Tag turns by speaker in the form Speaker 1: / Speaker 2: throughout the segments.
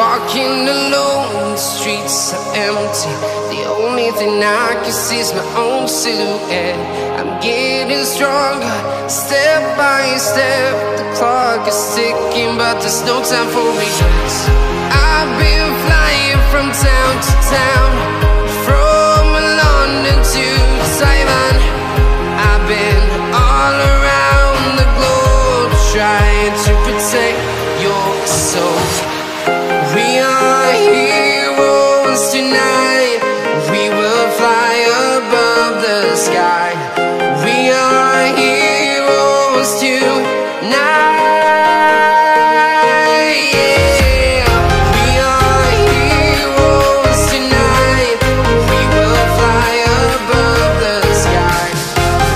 Speaker 1: walking alone, the streets are empty. The only thing I can see is my own silhouette. I'm getting stronger, step by step. The clock is ticking, but there's no time for regrets. I've been flying from town to town, from London to Taiwan. I've been all around the globe, trying to protect your soul. We are heroes tonight. We will fly above the sky. We are heroes tonight. Yeah. We are heroes tonight. We will fly above the sky.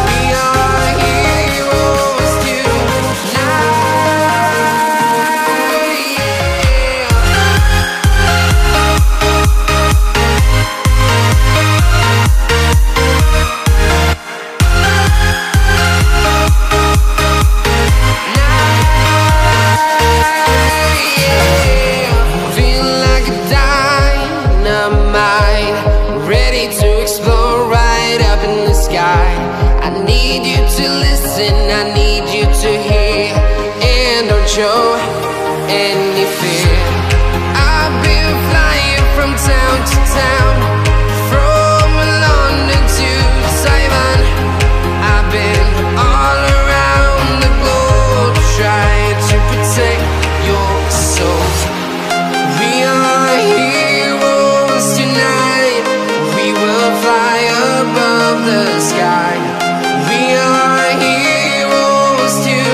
Speaker 1: We are heroes tonight. I need you to hear, and don't show any fear. I've been flying from town to town, from London to Taiwan. I've been all around the globe, trying to protect your soul. We are heroes tonight. We will fly above the sky. We are heroes tonight.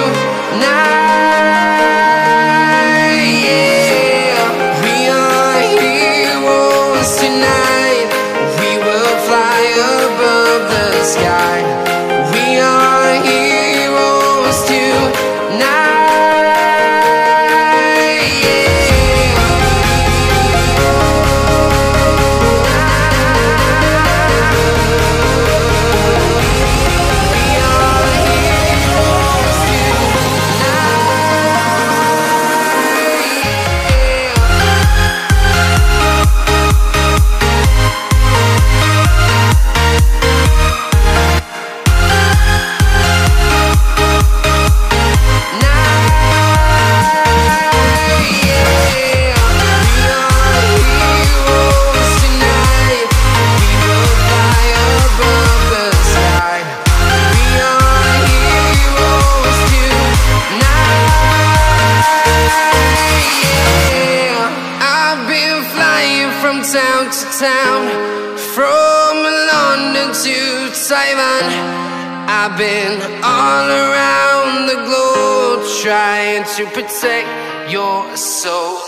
Speaker 1: Yeah. We are heroes tonight. We will fly above the sky. We are heroes tonight. Town to town, from London to Taiwan. I've been all around the globe, trying to protect your soul.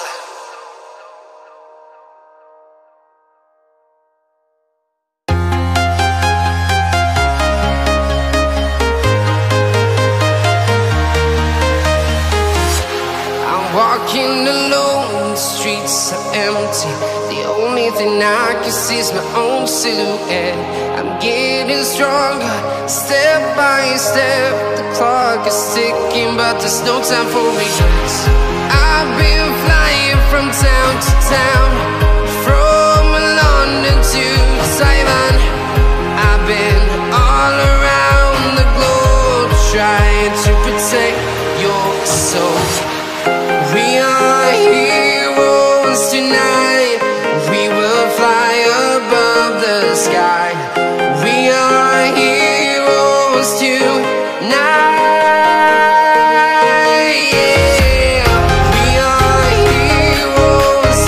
Speaker 1: I'm walking alone, the streets are empty. The only thing I can see is my own silhouette. I'm getting stronger, step by step. The clock is ticking, but there's no time for regrets. I've been flying from town to town, from London to Taiwan. I've been all around the globe, trying to protect your soul. We are heroes tonight. We will fly above the sky. We are heroes tonight. Yeah. We are heroes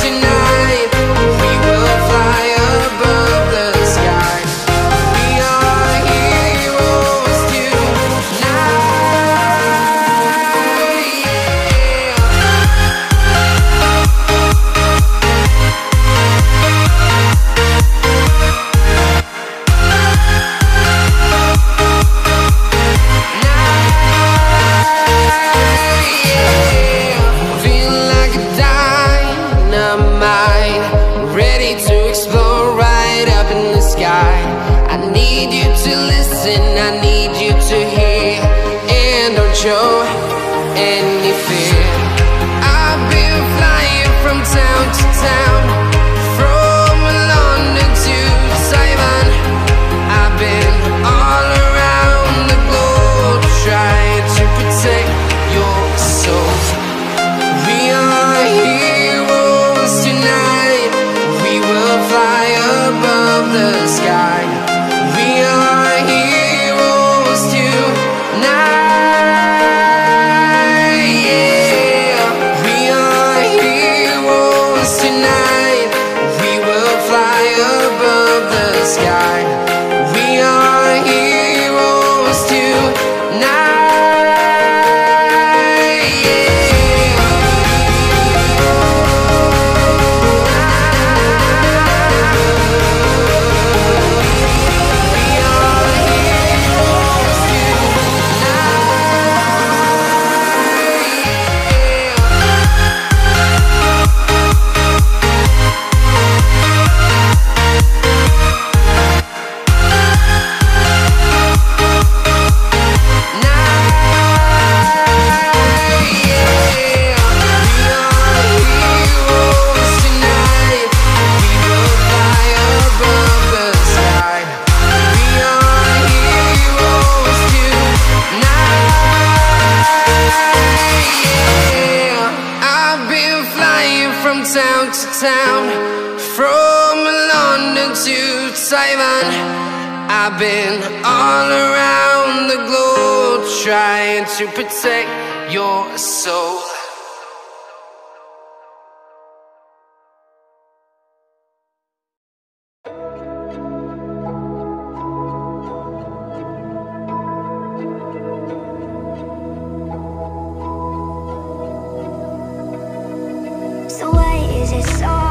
Speaker 1: town to town, from London to Taiwan. I've been all around the globe trying to protect your soul.
Speaker 2: So why is it so